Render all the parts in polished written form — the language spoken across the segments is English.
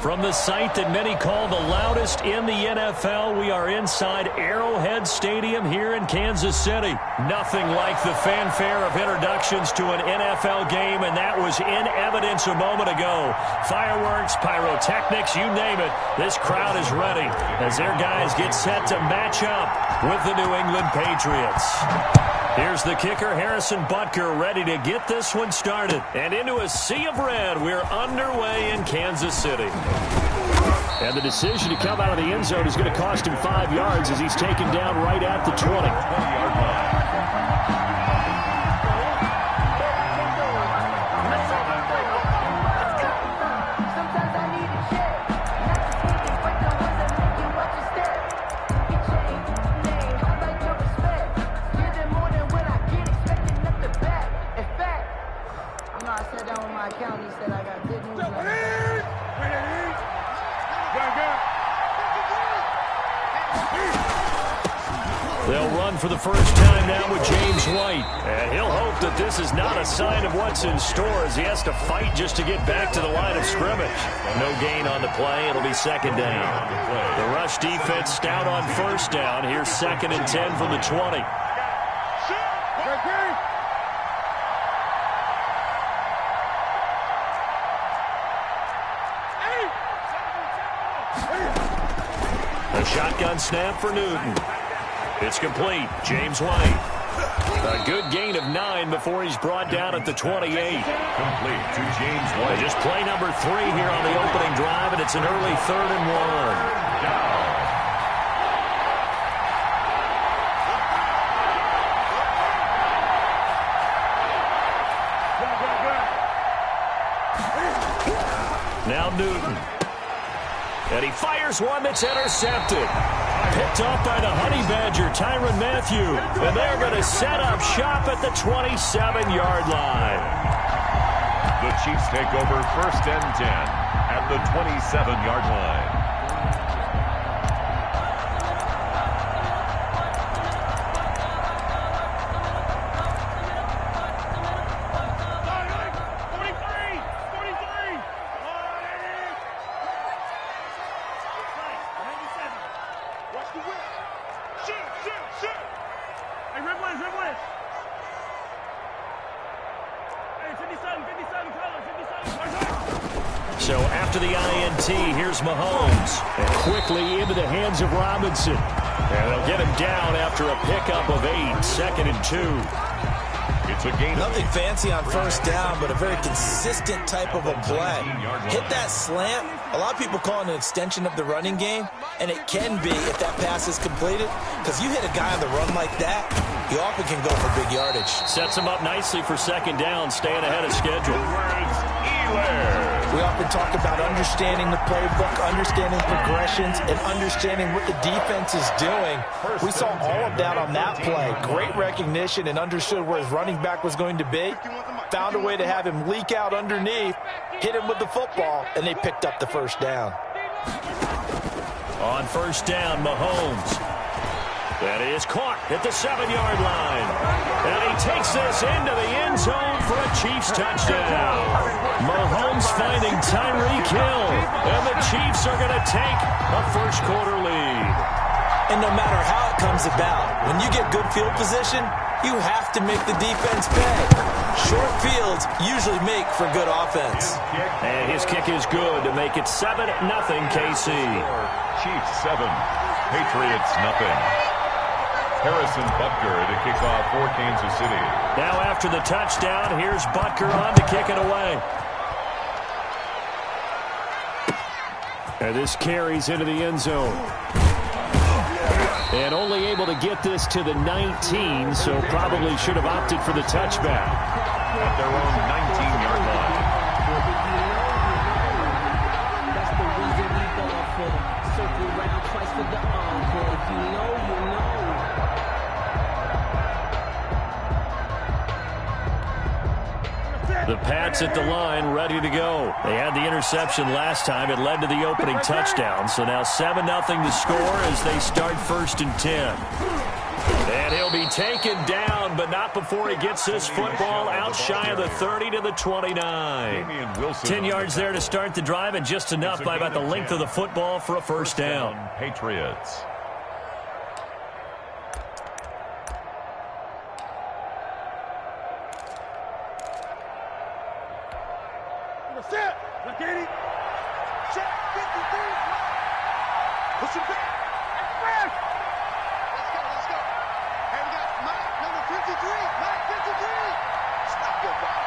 From the site that many call the loudest in the NFL, we are inside Arrowhead Stadium here in Kansas City. Nothing like the fanfare of introductions to an NFL game, and that was in evidence a moment ago. Fireworks, pyrotechnics, you name it. This crowd is ready as their guys get set to match up with the New England Patriots. Here's the kicker, Harrison Butker, ready to get this one started. And into a sea of red, we're underway in Kansas City. And the decision to come out of the end zone is going to cost him 5 yards as he's taken down right at the 20-yard line. They'll run for the first time now with James White. And he'll hope that this is not a sign of what's in store as he has to fight just to get back to the line of scrimmage. No gain on the play. It'll be second down. The rush defense stout on first down. Here's 2nd and 10 from the 20. A shotgun snap for Newton. It's complete. James White. A good gain of 9 before he's brought down at the 28. Complete to James White. Just play number 3 here on the opening drive, and it's an early 3rd and 1. Now Newton. And he fires one that's intercepted. Picked off by the Honey Badger, Tyrann Mathieu. And they're going to set up shop at the 27-yard line. The Chiefs take over 1st and 10 at the 27-yard line. So after the INT, here's Mahomes. And quickly into the hands of Robinson. And they'll get him down after a pickup of 8, 2nd and 2. It's a gain. Nothing fancy on first down, but a very consistent type of a play. Hit that slant. A lot of people call it an extension of the running game, and it can be if that pass is completed, because you hit a guy on the run like that, he often can go for big yardage. Sets him up nicely for 2nd down, staying ahead of schedule. We often talk about understanding the playbook, understanding progressions, and understanding what the defense is doing. We saw all of that on that play. Great recognition and understood where his running back was going to be. Found a way to have him leak out underneath, hit him with the football, and they picked up the first down. On first down, Mahomes. That is caught at the 7-yard line. And he takes this into the end zone for a Chiefs touchdown. Mahomes finding Tyreek Hill. And the Chiefs are going to take a first-quarter lead. And no matter how it comes about, when you get good field position, you have to make the defense pay. Short fields usually make for good offense. And his kick is good to make it 7-0 KC. Chiefs 7, Patriots nothing. Harrison Butker to kick off for Kansas City. Now after the touchdown, here's Butker on to kick it away. And this carries into the end zone. And only able to get this to the 19, so probably should have opted for the touchback. At their own 19-yard line. That's the reason we ball for. Circle round twice for the encore. If you know, you know. The Pats at the line, ready to go. They had the interception last time. It led to the opening touchdown. So now 7-0 to score as they start 1st and 10. And he'll be taken down, but not before he gets this football out shy of the 30 to the 29. 10 yards there to start the drive, and just enough by about the length of the football for a first down. Patriots. Set. Look at it. Set. 53. Push him back. Let's go. And we got Mike, number 53. Mike 53. Stop your ball.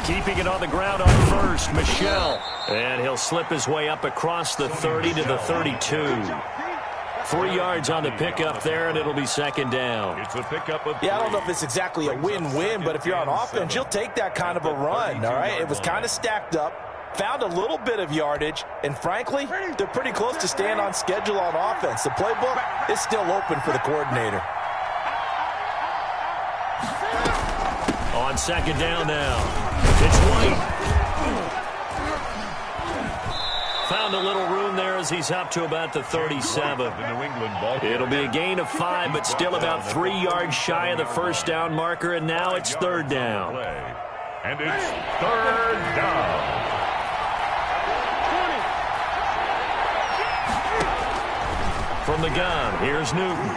Keeping it on the ground on first, Michel. And he'll slip his way up across the 30 to the 32. 3 yards on the pickup there, and it'll be second down. It's a pickup of Yeah, I don't know if it's exactly a win-win, but if you're on offense, you'll take that kind of a run, all right? It was kind of stacked up, found a little bit of yardage, and frankly, they're pretty close to staying on schedule on offense. The playbook is still open for the coordinator. On second down now, it's White. Found a little room there as he's up to about the 37. It'll be a gain of 5, but still about 3 yards shy of the first down marker, and now it's third down. And it's third down. From the gun, here's Newton.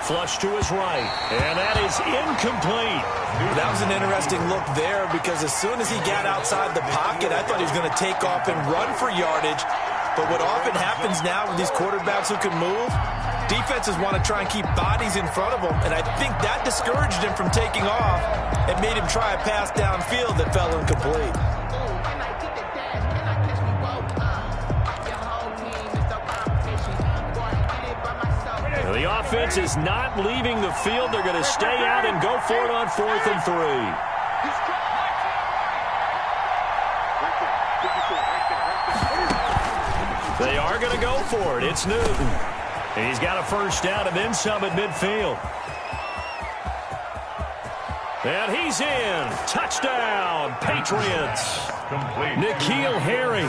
Flush to his right, and that is incomplete. That was an interesting look there because as soon as he got outside the pocket, I thought he was going to take off and run for yardage. But what often happens now with these quarterbacks who can move, defenses want to try and keep bodies in front of them, and I think that discouraged him from taking off and made him try a pass downfield that fell incomplete. The offense is not leaving the field. They're going to stay out and go for it on 4th and 3. They are going to go for it. It's Newton. And he's got a first down and then some at midfield. And he's in. Touchdown, Patriots. N'Keal Harry.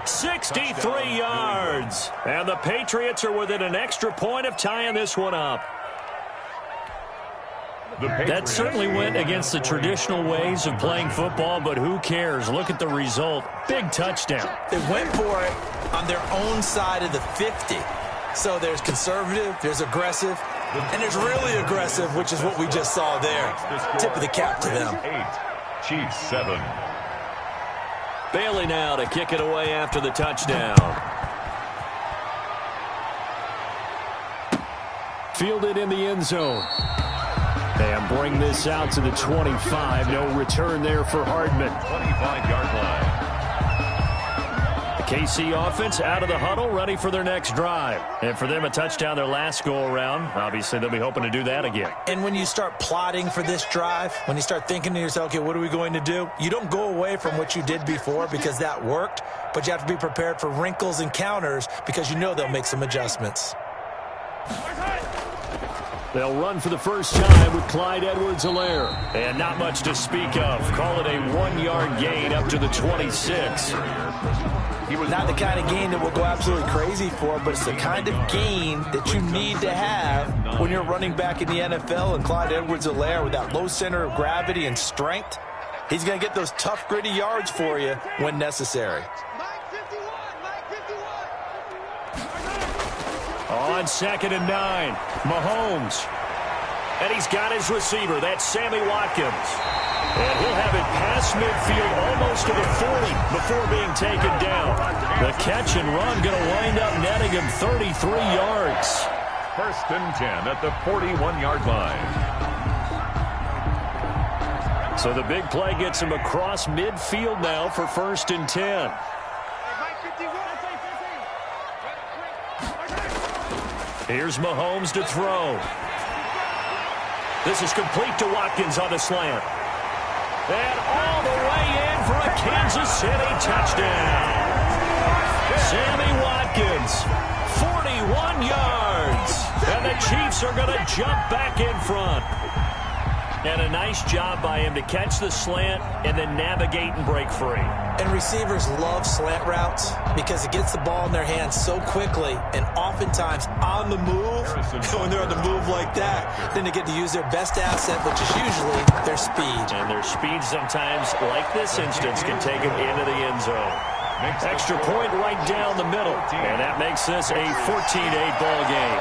63 yards. And the Patriots are within an extra point of tying this one up. That certainly went against the traditional ways of playing football, but who cares? Look at the result. Big touchdown. They went for it on their own side of the 50. So there's conservative, there's aggressive, and there's really aggressive, which is what we just saw there. Tip of the cap to them. 8, Chiefs 7. Bailey now to kick it away after the touchdown. Fielded in the end zone. And bring this out to the 25. No return there for Hardman. 25-yard line. The KC offense out of the huddle, ready for their next drive. And for them, a touchdown their last go-around. Obviously, they'll be hoping to do that again. And when you start plotting for this drive, when you start thinking to yourself, okay, what are we going to do? You don't go away from what you did before because that worked, but you have to be prepared for wrinkles and counters because you know they'll make some adjustments. They'll run for the first time with Clyde Edwards-Helaire. And not much to speak of. Call it a 1-yard gain up to the 26. Not the kind of gain that will go absolutely crazy for, but it's the kind of gain that you need to have when you're running back in the NFL. And Clyde Edwards-Helaire, with that low center of gravity and strength, he's going to get those tough, gritty yards for you when necessary. On 2nd and 9, Mahomes. And he's got his receiver. That's Sammy Watkins. And he'll have it past midfield almost to the 40 before being taken down. The catch and run going to wind up netting him 33 yards. 1st and 10 at the 41-yard line. So the big play gets him across midfield now for 1st and 10. Here's Mahomes to throw. This is complete to Watkins on the slant. And all the way in for a Kansas City touchdown. Sammy Watkins, 41 yards. And the Chiefs are going to jump back in front. And a nice job by him to catch the slant and then navigate and break free. And receivers love slant routes because it gets the ball in their hands so quickly and oftentimes on the move. When they're on the move like that, then they get to use their best asset, which is usually their speed. And their speed sometimes, like this instance, can take them into the end zone. Extra point right down the middle. And that makes this a 14-8 ball game.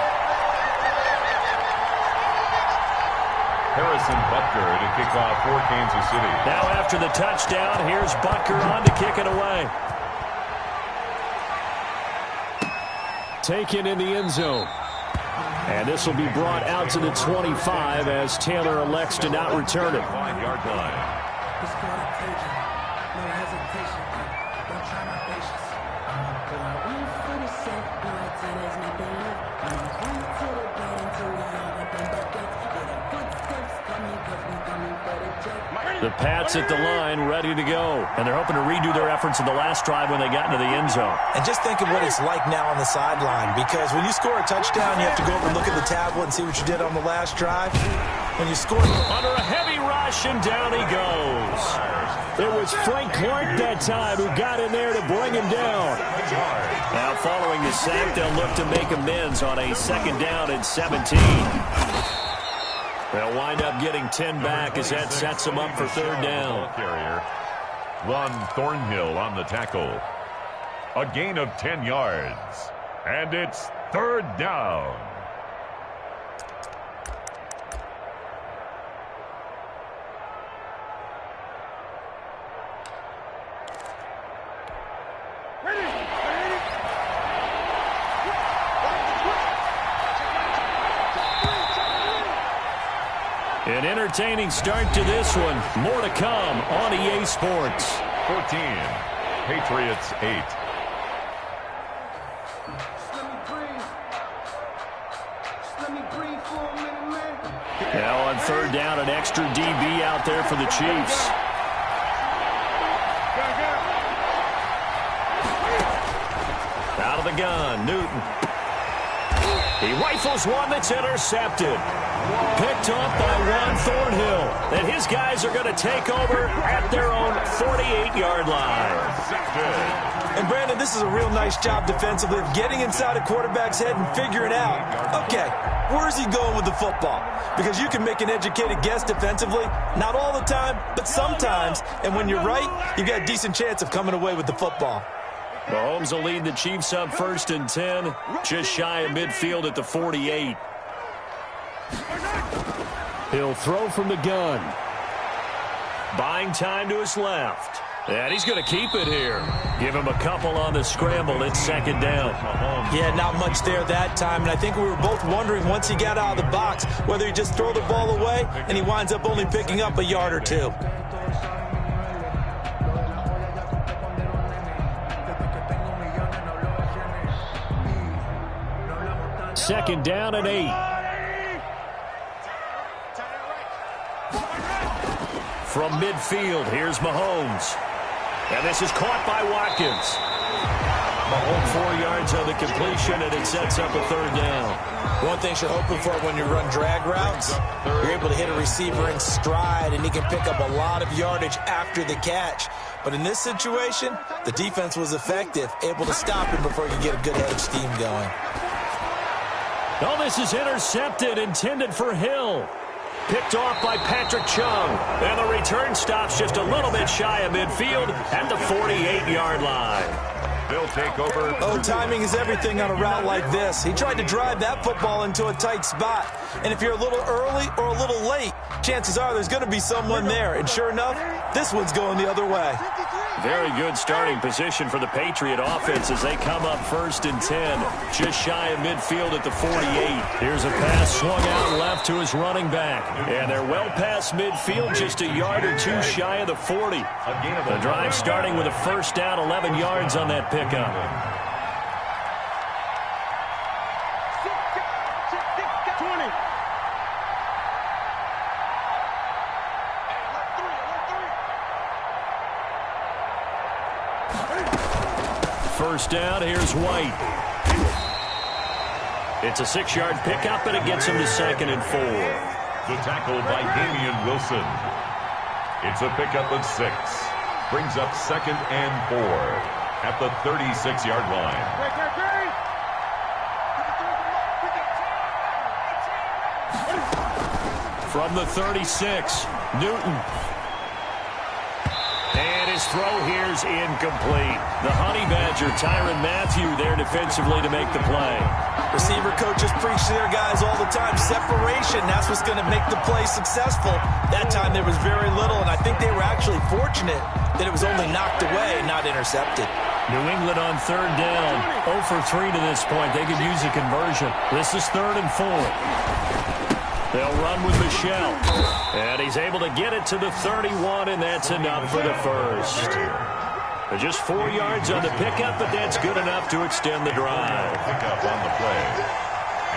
Harrison Butker to kick off for Kansas City. Now after the touchdown, here's Butker on to kick it away. Taken in the end zone. And this will be brought out to the 25 as Taylor elects to not return it. 5-yard line. The Pats at the line, ready to go. And they're hoping to redo their efforts in the last drive when they got into the end zone. And just think of what it's like now on the sideline, because when you score a touchdown, you have to go over and look at the tablet and see what you did on the last drive. When you score under a heavy rush, and down he goes. It was Frank Clark that time who got in there to bring him down. Now following the sack, they'll look to make amends on a 2nd down and 17. They'll wind up getting 10 back as that sets them up for 3rd down. Carrier. Ron Thornhill on the tackle. A gain of 10 yards. And it's 3rd down. An entertaining start to this one. More to come on EA Sports. 14. Patriots 8. Now on 3rd down, an extra DB out there for the Chiefs. Out of the gun, Newton. He rifles one that's intercepted. Picked off by Ron Thornhill. And his guys are going to take over at their own 48-yard line. And, Brandon, this is a real nice job defensively of getting inside a quarterback's head and figuring out, okay, where's he going with the football? Because you can make an educated guess defensively, not all the time, but sometimes. And when you're right, you've got a decent chance of coming away with the football. Mahomes will lead the Chiefs up 1st and 10, just shy of midfield at the 48. He'll throw from the gun. Buying time to his left. And he's going to keep it here. Give him a couple on the scramble. It's 2nd down. Yeah, not much there that time. And I think we were both wondering once he got out of the box whether he just throw the ball away and he winds up only picking up a yard or 2. 2nd down and 8. From midfield, here's Mahomes. And this is caught by Watkins. Mahomes 4 yards on the completion, and it sets up a 3rd down. One thing you're hoping for when you run drag routes, you're able to hit a receiver in stride, and he can pick up a lot of yardage after the catch. But in this situation, the defense was effective, able to stop him before he could get a good head of steam going. Oh, this is intercepted, intended for Hill. Picked off by Patrick Chung. And the return stops just a little bit shy of midfield at the 48-yard line. They'll take over. Oh, timing is everything on a route like this. He tried to drive that football into a tight spot. And if you're a little early or a little late, chances are there's going to be someone there. And sure enough, this one's going the other way. Very good starting position for the Patriot offense as they come up 1st and 10. Just shy of midfield at the 48. Here's a pass swung out left to his running back. And they're well past midfield, just a yard or 2 shy of the 40. The drive starting with a 1st down, 11 yards on that pickup. First down, here's White. It's a 6-yard pickup, and it gets him to 2nd and 4. The tackle by Damian Wilson. It's a pickup of 6. Brings up 2nd and 4 at the 36-yard line. From the 36, Newton. And his throw here's incomplete. The Honey Badger, Tyrann Mathieu, there defensively to make the play. Receiver coaches preach to their guys all the time. Separation, that's what's going to make the play successful. That time there was very little, and I think they were actually fortunate that it was only knocked away, not intercepted. New England on 3rd down. 0 for 3 to this point. They could use a conversion. This is 3rd and 4. They'll run with Michel. And he's able to get it to the 31, and that's enough for the first. Just 4 yards on the pickup, but that's good enough to extend the drive. Pickup on the play.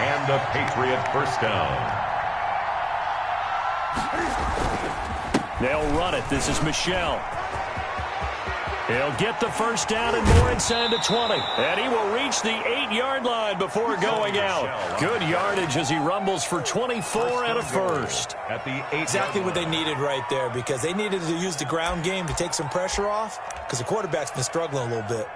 And a Patriot first down. They'll run it. This is Michel. He'll get the first down and more inside the 20. And he will reach the 8-yard line before going out. Good yardage as he rumbles for 24 and a first. At the 8. Exactly what they needed right there, because they needed to use the ground game to take some pressure off, because the quarterback's been struggling a little bit.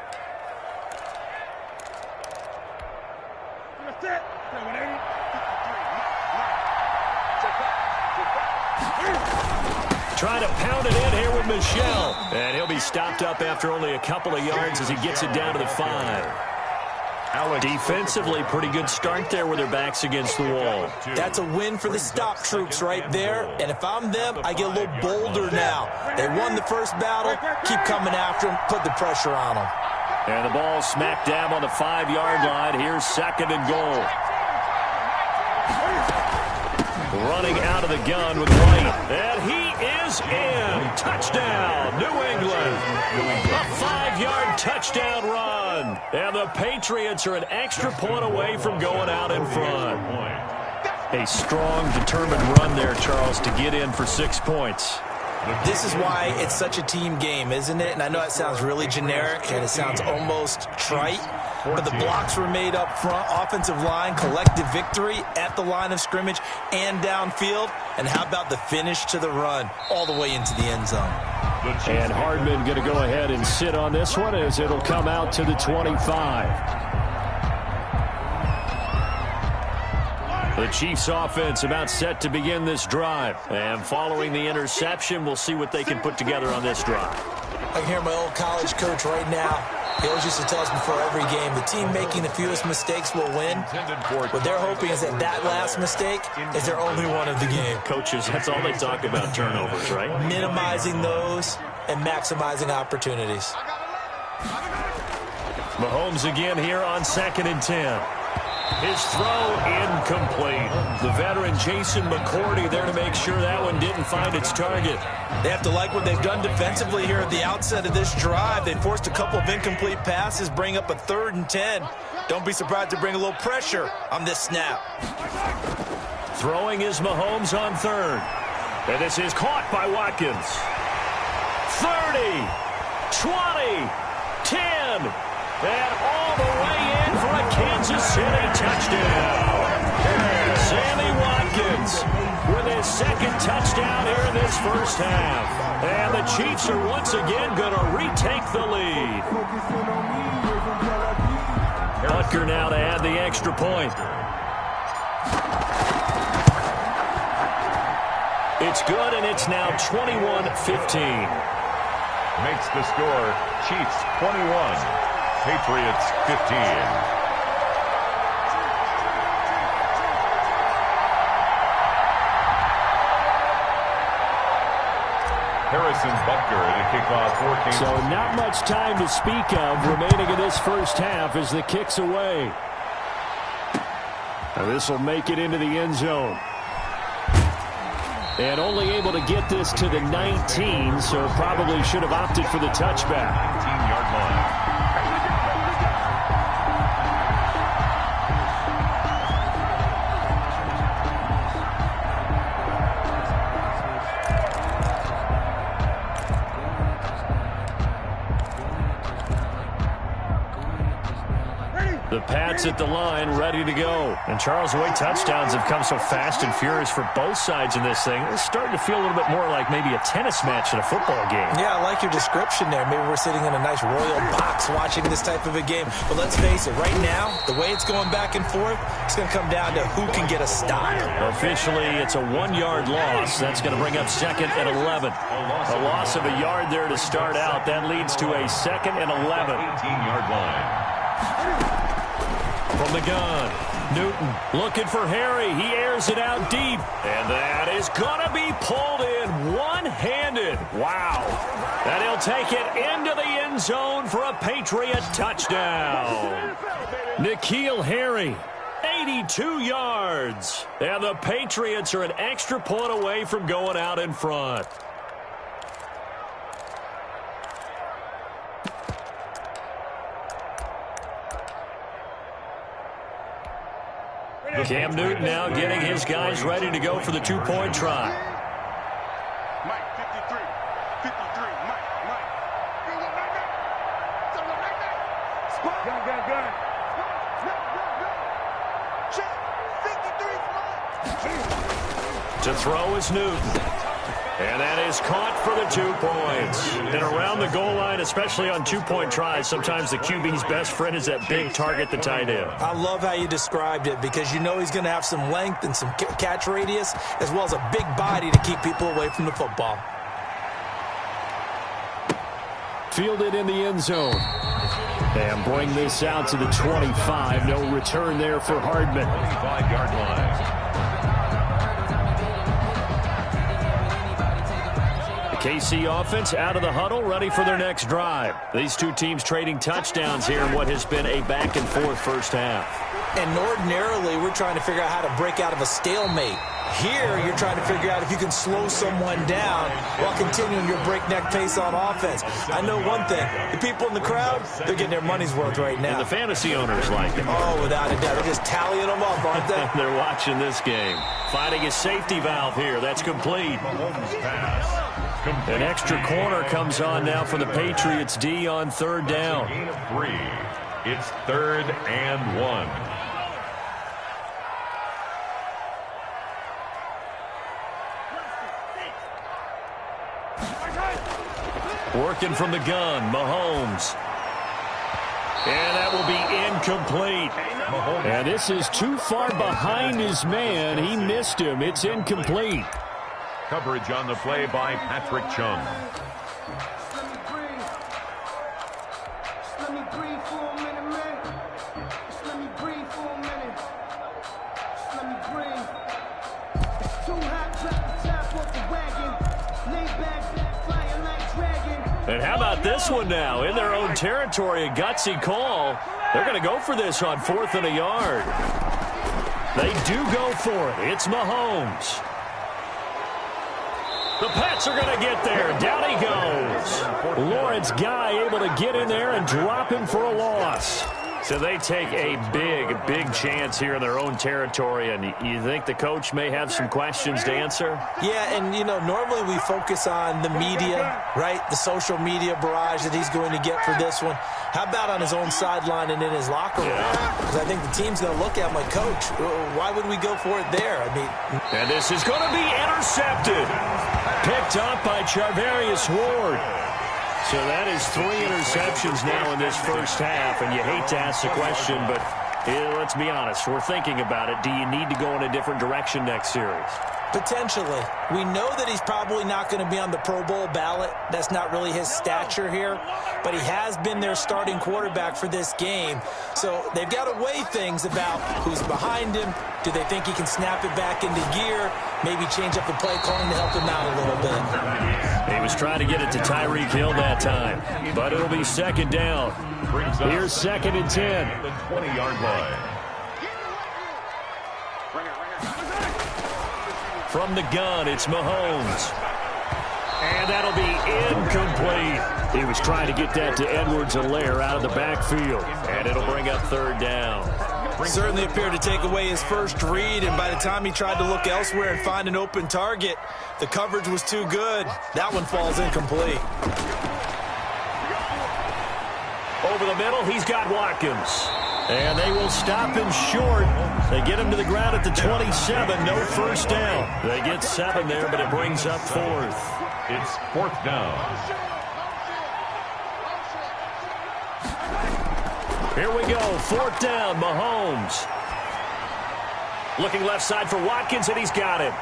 Trying to pound it in here with Michel. And he'll be stopped up after only a couple of yards as he gets it down to the 5. Defensively, pretty good start there with their backs against the wall. That's a win for the stop troops right there. And if I'm them, I get a little bolder now. They won the first battle. Keep coming after them. Put the pressure on them. And the ball smack dab on the 5-yard line. Here's 2nd and goal. Running out of the gun with White. And he is in. Touchdown, New England. A 5-yard touchdown run. And the Patriots are an extra point away from going out in front. A strong, determined run there, Charles, to get in for 6 points. This is why it's such a team game, isn't it? And I know it sounds really generic and it sounds almost trite, but the blocks were made up front, offensive line, collective victory at the line of scrimmage and downfield. And how about the finish to the run all the way into the end zone? And Hardman going to go ahead and sit on this one as it'll come out to the 25. The Chiefs offense about set to begin this drive. And following the interception, we'll see what they can put together on this drive. I can hear my old college coach right now. He always used to tell us before every game, the team making the fewest mistakes will win. What they're hoping is that that last mistake is their only one of the game. Coaches, that's all they talk about, turnovers, right? Minimizing those and maximizing opportunities. Mahomes again here on 2nd and 10. His throw incomplete. The veteran Jason McCourty there to make sure that one didn't find its target. They have to like what they've done defensively here at the outset of this drive. They forced a couple of incomplete passes, bring up a 3rd and 10. Don't be surprised to bring a little pressure on this snap. Throwing is Mahomes on 3rd. And this is caught by Watkins. 30, 20, 10, and all the way in for a Kansas City touchdown. Sammy Watkins with his 2nd touchdown here in this first half. And the Chiefs are once again going to retake the lead. Butker now to add the extra point. It's good, and it's now 21-15. Makes the score Chiefs 21. Patriots 15. Harrison Butker to kick off for Kansas. So not much time to speak of remaining in this first half as the kick's away. Now this will make it into the end zone. And only able to get this to the 19, so probably should have opted for the touchback. 19-yard line. The Pats at the line, ready to go. And Charles, the way touchdowns have come so fast and furious for both sides in this thing, it's starting to feel a little bit more like maybe a tennis match in a football game. Yeah, I like your description there. Maybe we're sitting in a nice royal box watching this type of a game. But let's face it, right now, the way it's going back and forth, it's going to come down to who can get a stop. Officially, it's a 1-yard loss. That's going to bring up 2nd and 11. A loss of a yard there to start out. That leads to a 2nd and 11. 18-yard line. From the gun, Newton looking for Harry. He airs it out deep. And that is going to be pulled in one-handed. Wow. And he'll take it into the end zone for a Patriot touchdown. N'Keal Harry, 82 yards. And the Patriots are an extra point away from going out in front. Cam Newton now getting his guys ready to go for the 2-point try. Mike, 53. 53. Mike. Spot. Gun. Check. 53. To throw is Newton. And that is caught for the 2 points. And around the goal line, especially on 2-point tries, sometimes the QB's best friend is that big target, the tight end. I love how you described it because you know he's going to have some length and some catch radius as well as a big body to keep people away from the football. Fielded in the end zone. And bring this out to the 25. No return there for Hardman. 25-yard line. KC offense out of the huddle, ready for their next drive. These two teams trading touchdowns here in what has been a back-and-forth first half. And ordinarily, we're trying to figure out how to break out of a stalemate. Here, you're trying to figure out if you can slow someone down while continuing your breakneck pace on offense. I know one thing. The people in the crowd, they're getting their money's worth right now. And the fantasy owners like it. Oh, without a doubt. They're just tallying them up, aren't they? They're watching this game. Finding a safety valve here. That's complete. An extra corner comes on now for the Patriots D on 3rd down. Gain of 3. It's 3rd and 1. Working from the gun, Mahomes. And that will be incomplete. And this is too far behind his man. He missed him. It's incomplete. Coverage on the play by Patrick Chung. And how about this one now? In their own territory, a gutsy call. They're going to go for this on 4th and a yard. They do go for it. It's Mahomes. The Pats are going to get there. Down he goes. Lawrence Guy able to get in there and drop him for a loss. So they take a big chance here in their own territory, and you think the coach may have some questions to answer? Yeah, and, you know, normally we focus on the media, right, the social media barrage that he's going to get for this one. How about on his own sideline and in his locker room? Because I think the team's going to look at him like, Coach, why would we go for it there? I mean, and this is going to be intercepted. Picked up by Charvarius Ward. So that is 3 interceptions now in this first half, and you hate to ask the question, but let's be honest. We're thinking about it. Do you need to go in a different direction next series? Potentially. We know that he's probably not going to be on the Pro Bowl ballot. That's not really his stature here, but he has been their starting quarterback for this game. So they've got to weigh things about who's behind him. Do they think he can snap it back into gear? Maybe change up the play calling to help him out a little bit. He was trying to get it to Tyreek Hill that time, but it'll be 2nd down. Here's 2nd and 10. The 20-yard line. From the gun, it's Mahomes. And that'll be incomplete. He was trying to get that to Edwards-Helaire out of the backfield. And it'll bring up 3rd down. Certainly appeared to take away his first read, and by the time he tried to look elsewhere and find an open target, the coverage was too good. That one falls incomplete. Over the middle, he's got Watkins. And they will stop him short. They get him to the ground at the 27. No first down. They get 7 there, but it brings up 4th. It's 4th down. Here we go. 4th down. Mahomes. Looking left side for Watkins, and he's got it.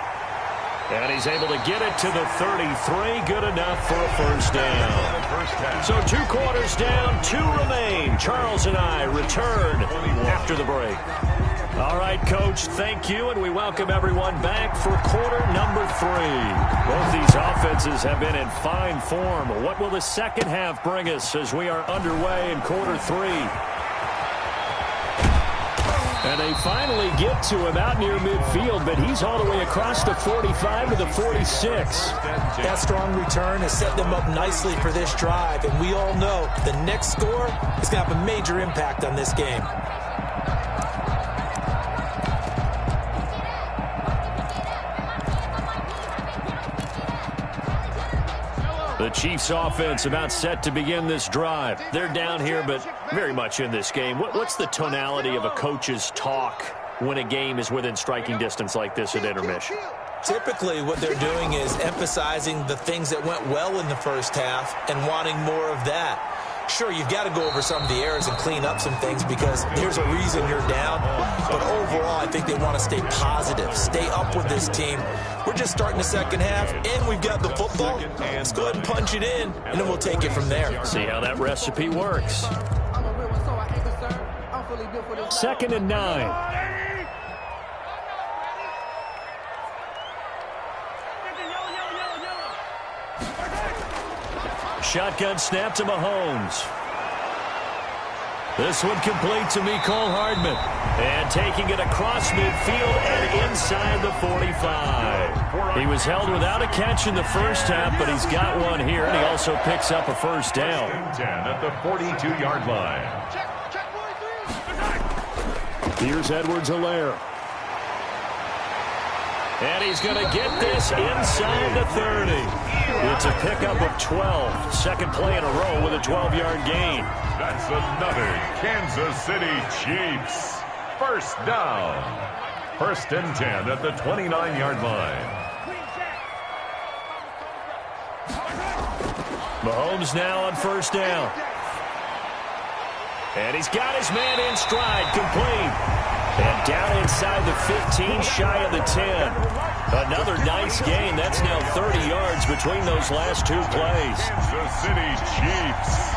And he's able to get it to the 33. Good enough for a first down. So 2 quarters down, 2 remain. Charles and I return after the break. All right, Coach, thank you, and we welcome everyone back for quarter number 3. Both these offenses have been in fine form. What will the second half bring us as we are underway in quarter 3? And they finally get to him out near midfield, but he's all the way across the 45 to the 46. That strong return has set them up nicely for this drive, and we all know the next score is going to have a major impact on this game. The Chiefs offense about set to begin this drive. They're down here, but very much in this game. What's the tonality of a coach's talk when a game is within striking distance like this at intermission? Typically, what they're doing is emphasizing the things that went well in the first half and wanting more of that. Sure, you've got to go over some of the errors and clean up some things because there's a reason you're down. But overall, I think they want to stay positive, stay up with this team. We're just starting the second half, and we've got the football. Let's go ahead and punch it in, and then we'll take it from there. See how that recipe works. 2nd and 9. Shotgun snap to Mahomes. This one complete to Mecole Hardman. And taking it across midfield and inside the 45. He was held without a catch in the first half, but he's got one here, and he also picks up a first down. 10 at the 42-yard line. Here's Edwards-Helaire. And he's going to get this inside the 30. It's a pickup of 12. Second play in a row with a 12-yard gain. That's another Kansas City Chiefs. First down. 1st and 10 at the 29-yard line. Mahomes now on first down. And he's got his man in stride, complete. And down inside the 15, shy of the 10. Another nice gain. That's now 30 yards between those last 2 plays. Kansas City Chiefs.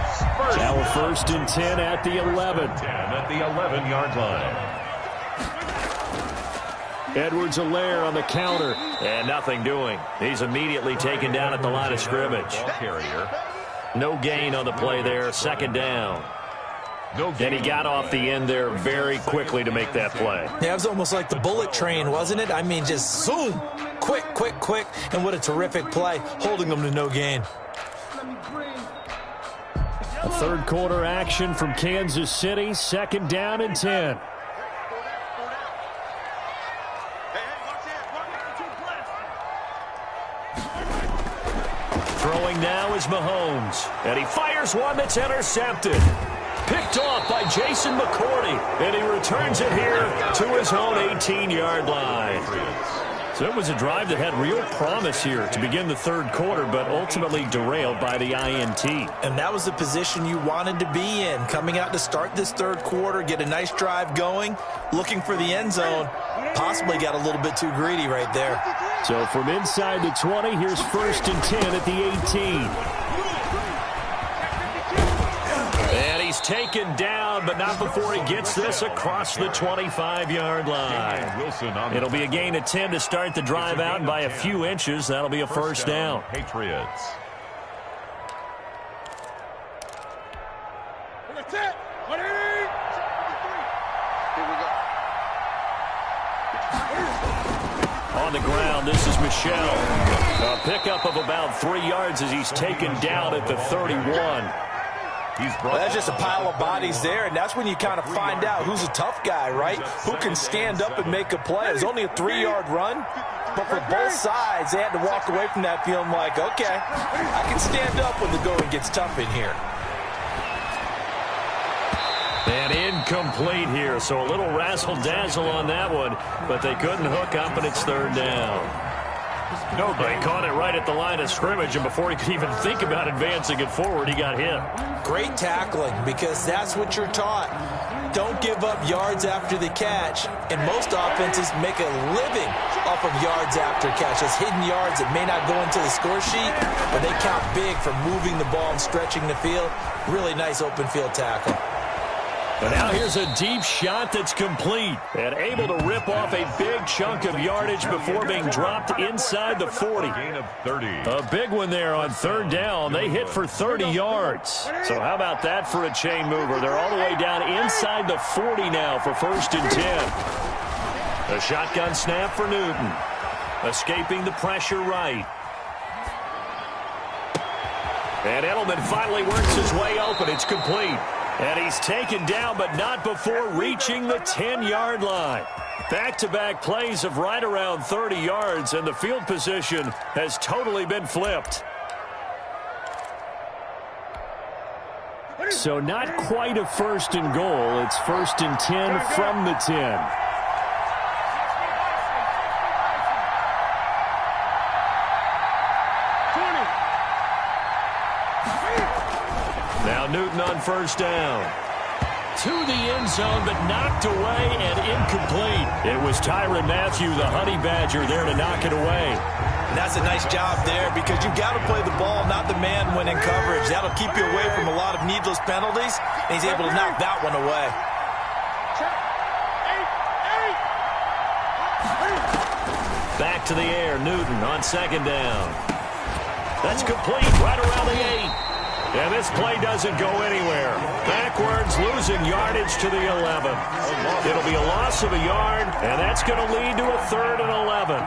Now a 1st and 10 at the 11. 10 at the 11-yard line. Edwards-Helaire on the counter. And nothing doing. He's immediately taken down at the line of scrimmage. No gain on the play there. 2nd down. And he got off the end there very quickly to make that play. Yeah, it was almost like the bullet train, wasn't it? I mean, just zoom. Quick, quick, quick. And what a terrific play, holding them to no gain. A 3rd quarter action from Kansas City. 2nd down and 10. Throwing now is Mahomes. And he fires one that's intercepted. Picked off by Jason McCourty, and he returns it here to his own 18-yard line. So it was a drive that had real promise here to begin the 3rd quarter, but ultimately derailed by the INT. And that was the position you wanted to be in, coming out to start this 3rd quarter, get a nice drive going, looking for the end zone. Possibly got a little bit too greedy right there. So from inside the 20, here's 1st and 10 at the 18. He's taken down, but not before he gets this across the 25-yard line. It'll be a gain of 10 to start the drive out, and by a few inches, that'll be a first down. Patriots. On the ground, this is Michel. A pickup of about 3 yards as he's taken down at the 31. Well, that's just a pile of bodies there, and that's when you kind of find out who's a tough guy, right? Who can stand up and make a play. It was only a 3-yard run, but for both sides, they had to walk away from that feeling like, okay, I can stand up when the going gets tough in here. And in incomplete here, so a little razzle-dazzle on that one, but they couldn't hook up, and it's third down. No, they caught it right at the line of scrimmage, and before he could even think about advancing it forward, he got hit. Great tackling, because that's what you're taught. Don't give up yards after the catch, and most offenses make a living off of yards after catch. Those hidden yards that may not go into the score sheet, but they count big for moving the ball and stretching the field. Really nice open field tackle. And now here's a deep shot that's complete and able to rip off a big chunk of yardage before being dropped inside the 40. Gain of 30. A big one there on third down. They hit for 30 yards. So how about that for a chain mover? They're all the way down inside the 40 now for 1st and 10. A shotgun snap for Newton. Escaping the pressure right. And Edelman finally works his way open. It's complete. And he's taken down, but not before reaching the 10-yard line. Back-to-back plays of right around 30 yards, and the field position has totally been flipped. So not quite a 1st and goal. It's 1st and 10 from the 10. Now Newton on 1st down. To the end zone, but knocked away and incomplete. It was Tyrann Mathieu, the Honey Badger, there to knock it away. And that's a nice job there, because you've got to play the ball, not the man when in coverage. That'll keep you away from a lot of needless penalties, and he's able to knock that one away. Back to the air, Newton on 2nd down. That's complete right around the 8. And this play doesn't go anywhere. Backwards, losing yardage to the 11. It'll be a loss of a yard, and that's going to lead to a 3rd and 11.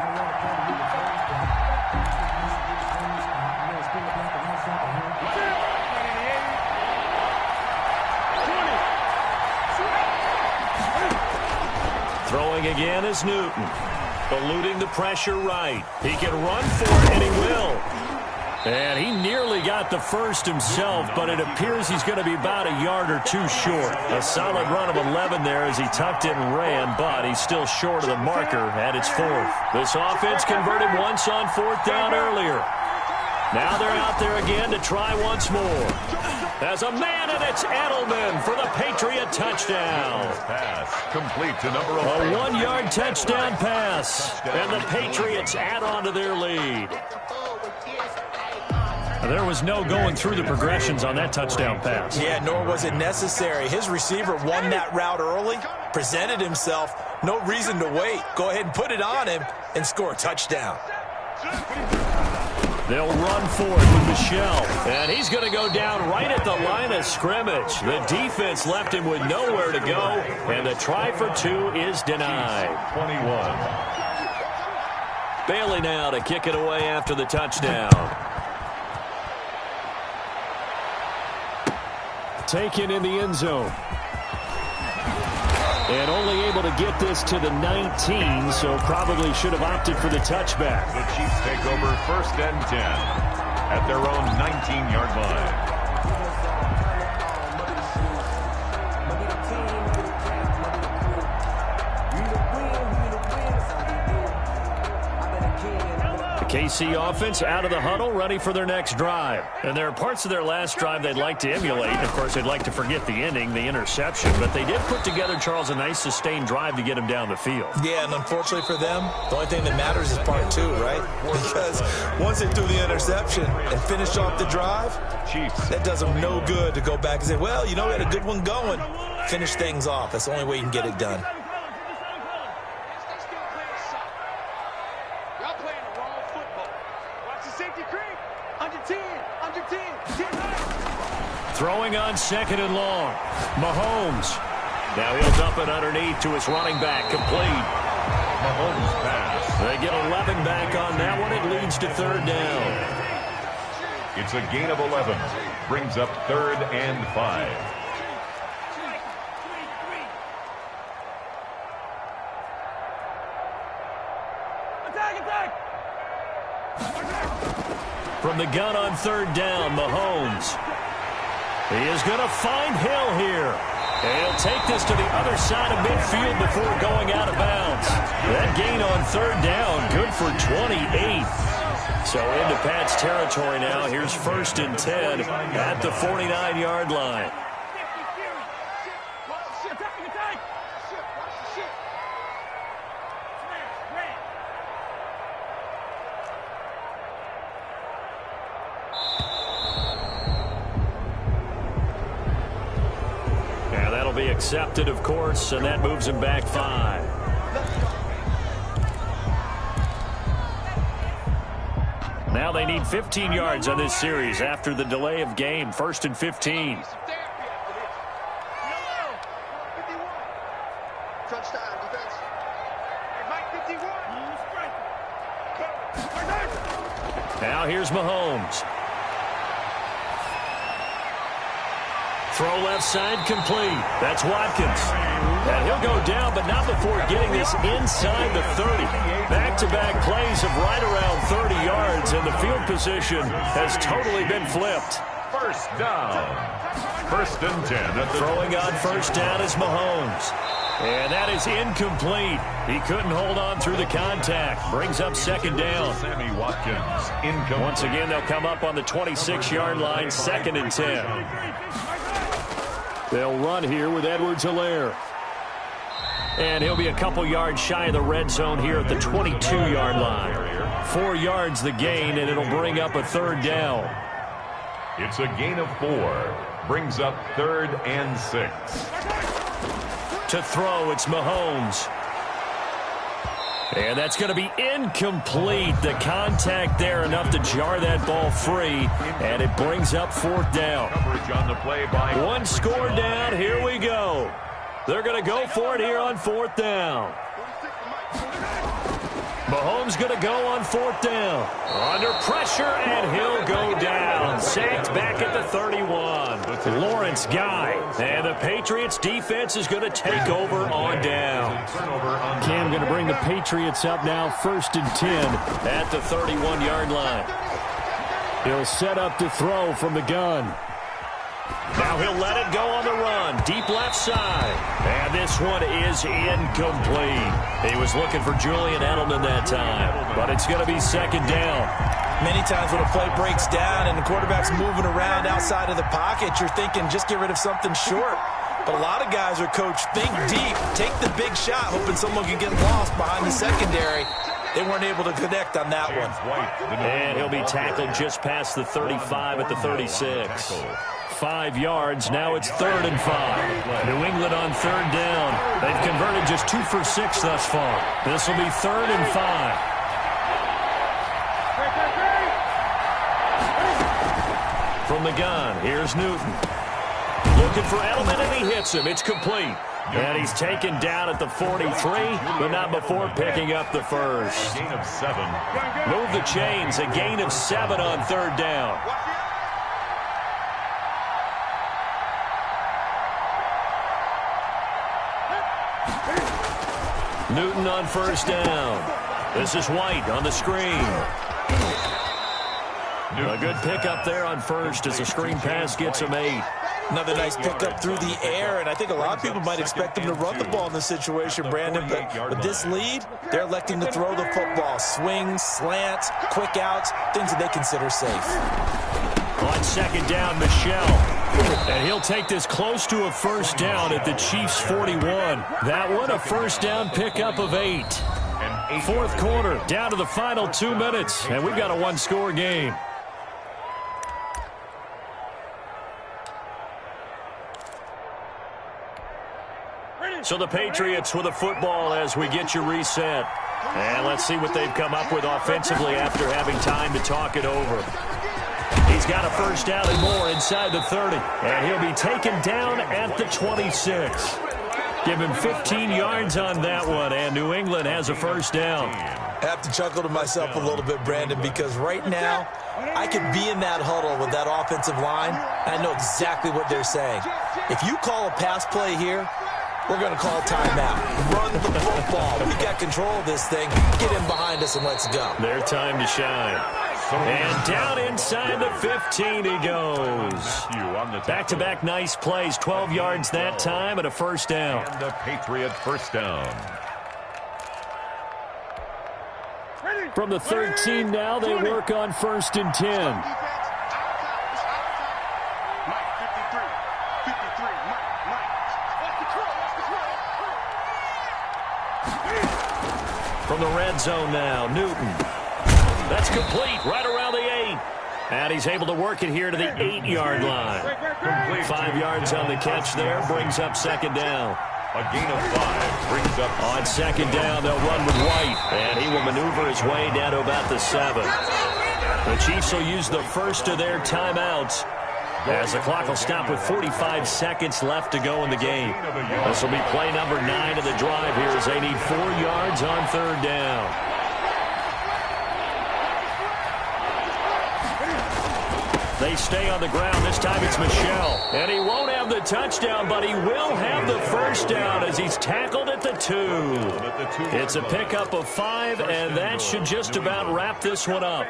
Throwing again is Newton. Eluding the pressure right. He can run for it, and he will. And he nearly got the first himself, but it appears he's going to be about a yard or two short. A solid run of 11 there as he tucked it and ran, but he's still short of the marker at its 4th. This offense converted once on 4th down earlier. Now they're out there again to try once more. As a man, and it's Edelman for the Patriot touchdown. Pass complete to number 11. A 1-yard touchdown pass, and the Patriots add on to their lead. There was no going through the progressions on that touchdown pass. Yeah, nor was it necessary. His receiver won that route early, presented himself, no reason to wait. Go ahead and put it on him and score a touchdown. They'll run for it with Michel, and he's going to go down right at the line of scrimmage. The defense left him with nowhere to go, and the try for 2 is denied. 21. Bailey now to kick it away after the touchdown. Taken in the end zone. And only able to get this to the 19, so probably should have opted for the touchback. The Chiefs take over 1st and 10 at their own 19-yard line. KC offense out of the huddle, ready for their next drive. And there are parts of their last drive they'd like to emulate. Of course, they'd like to forget the ending, the interception. But they did put together, Charles, a nice sustained drive to get him down the field. Yeah, and unfortunately for them, the only thing that matters is part 2, right? Because once they threw the interception and finished off the drive, Chiefs, that does them no good to go back and say, well, you know, we had a good one going. Finish things off. That's the only way you can get it done. Throwing on 2nd and long. Mahomes. Now he'll dump it underneath to his running back. Complete. Mahomes pass. They get 11 back on that one. It leads to 3rd down. It's a gain of 11. Brings up 3rd and 5. From the gun on 3rd down, Mahomes. He is going to find Hill here. He'll They'll take this to the other side of midfield before going out of bounds. That gain on third down, good for 28. So into Pat's territory now. Here's 1st and 10 at the 49-yard line. Yeah, that'll be accepted, of course, and that moves him back 5. Now they need 15 yards on this series after the delay of game. 1st and 15. Now here's Mahomes. Throw left side complete. That's Watkins. And he'll go down, but not before getting this inside the 30. Back-to-back plays of right around 30 yards, and the field position has totally been flipped. 1st down. 1st and 10. Throwing on 1st down is Mahomes. And that is incomplete. He couldn't hold on through the contact. Brings up 2nd down. Sammy Watkins, incomplete. Once again, they'll come up on the 26-yard line, 2nd and 10. They'll run here with Edwards-Helaire. And he'll be a couple yards shy of the red zone here at the 22-yard line. 4 yards the gain, and it'll bring up a 3rd down. It's a gain of 4. Brings up 3rd and 6. To throw, it's Mahomes. And that's going to be incomplete. The contact there enough to jar that ball free, and it brings up 4th down. Coverage on the play by 1 score down. Here we go. They're going to go for it here on 4th down. Mahomes going to go on 4th down. Under pressure, and he'll go down. Sacked back at the 31. Lawrence Guy. And the Patriots defense is going to take over on down. Cam going to bring the Patriots up now, 1st and 10 at the 31-yard line. He'll set up to throw from the gun. Now he'll let it go on the run. Deep left side. And this one is incomplete. He was looking for Julian Edelman that time. But it's going to be 2nd down. Many times when a play breaks down and the quarterback's moving around outside of the pocket, you're thinking just get rid of something short. But a lot of guys are coached, think deep, take the big shot, hoping someone can get lost behind the secondary. They weren't able to connect on that one. And he'll be tackled just past the 35 at the 36. 5 yards. Now it's 3rd and 5. New England on 3rd down. They've converted just 2 for 6 thus far. This will be 3rd and 5. From the gun, here's Newton. Looking for Edelman, and he hits him. It's complete. And he's taken down at the 43, but not before picking up the 1st. Gain of 7. Move the chains. A gain of 7 on 3rd down. Newton on 1st down. This is White on the screen. A good pickup there on 1st as the screen pass gets him 8. Another nice pickup through the air, and I think a lot of people might expect him to run the ball in this situation, Brandon, but with this lead, they're electing to throw the football. Swings, slants, quick outs, things that they consider safe. On 2nd down, Michelle. And he'll take this close to a 1st down at the Chiefs' 41. That one a 1st down pickup of 8. 4th quarter, down to the final 2 minutes, and we've got a 1-score game. So the Patriots with a football as we get you reset. And let's see what they've come up with offensively after having time to talk it over. He's got a 1st down and more inside the 30. And he'll be taken down at the 26. Give him 15 yards on that one, and New England has a 1st down. I have to chuckle to myself a little bit, Brandon, because right now I could be in that huddle with that offensive line, and I know exactly what they're saying. If you call a pass play here, we're going to call timeout. Run the football. We got control of this thing. Get him behind us and let's go. Their time to shine. And down inside the 15 he goes. Back-to-back nice plays, 12 yards that time and a first down. And the Patriot first down. From the 13 now, they work on 1st and 10. From the red zone now, Newton. That's complete, right around the 8. And he's able to work it here to the 8-yard line. 5 yards on the catch there, brings up 2nd down. A gain of 5 brings up. On 2nd down, they'll run with White, and he will maneuver his way down to about the 7. The Chiefs will use the first of their timeouts, as the clock will stop with 45 seconds left to go in the game. This will be play number 9 of the drive here as they need 4 yards on 3rd down. They stay on the ground. This time it's Michel. And he won't have the touchdown, but he will have the first down as he's tackled at the 2. It's a pickup of 5, and that should just about wrap this one up.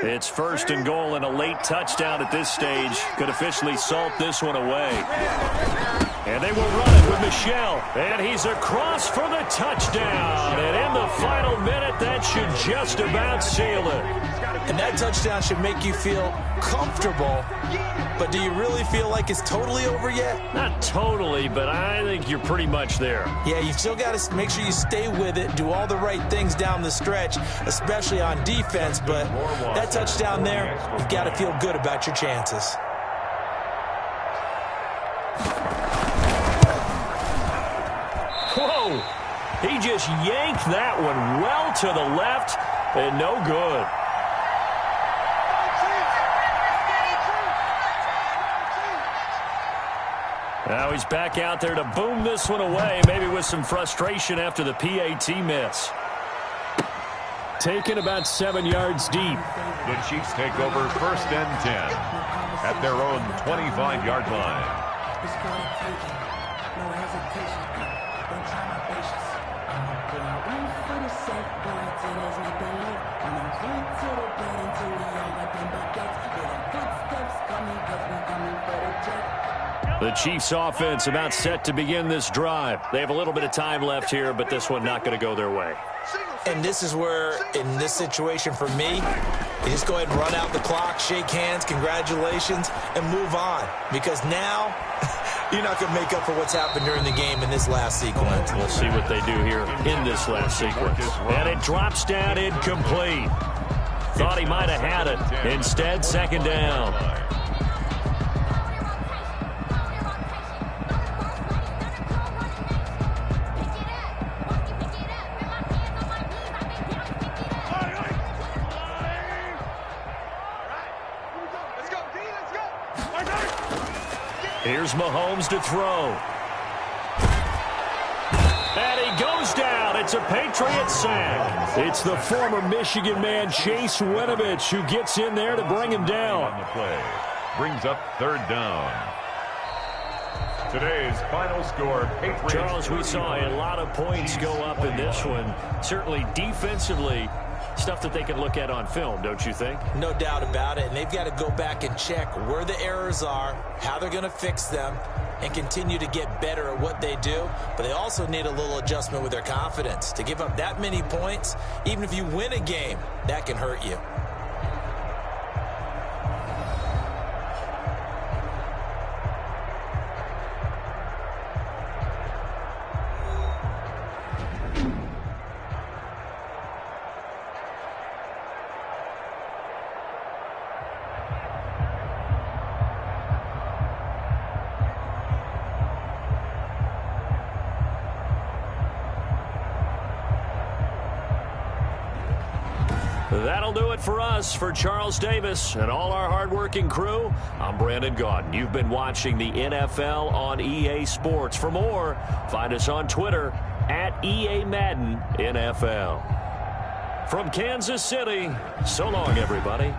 It's 1st and goal, and a late touchdown at this stage could officially salt this one away. And they will run it with Michel. And he's across for the touchdown. And in the final minute, that should just about seal it. And that touchdown should make you feel comfortable. But do you really feel like it's totally over yet? Not totally, but I think you're pretty much there. Yeah, you still got to make sure you stay with it, do all the right things down the stretch, especially on defense. But that touchdown there, you've got to feel good about your chances. Whoa! He just yanked that one well to the left, and no good. Now he's back out there to boom this one away, maybe with some frustration after the PAT miss. Taken about 7 yards deep. The Chiefs take over 1st and 10 at their own 25-yard line. The Chiefs offense about set to begin this drive. They have a little bit of time left here, but this one not going to go their way. And this is where, in this situation for me, you just go ahead and run out the clock, shake hands, congratulations, and move on. Because now, you're not going to make up for what's happened during the game in this last sequence. We'll see what they do here in this last sequence. And it drops down incomplete. Thought he might have had it. Instead, 2nd down. Here's Mahomes to throw. And he goes down. It's a Patriot sack. It's the former Michigan man, Chase Winovich, who gets in there to bring him down. On the play. Brings up 3rd down. Today's final score, Patriots. Charles, we saw a lot of points go up in this one. Certainly defensively, stuff that they can look at on film, don't you think? No doubt about it. And they've got to go back and check where the errors are, how they're going to fix them, and continue to get better at what they do. But they also need a little adjustment with their confidence. To give up that many points, even if you win a game, that can hurt you. That'll do it for us. For Charles Davis and all our hardworking crew, I'm Brandon Gaudin. You've been watching the NFL on EA Sports. For more, find us on Twitter at EA Madden NFL. From Kansas City, so long, everybody.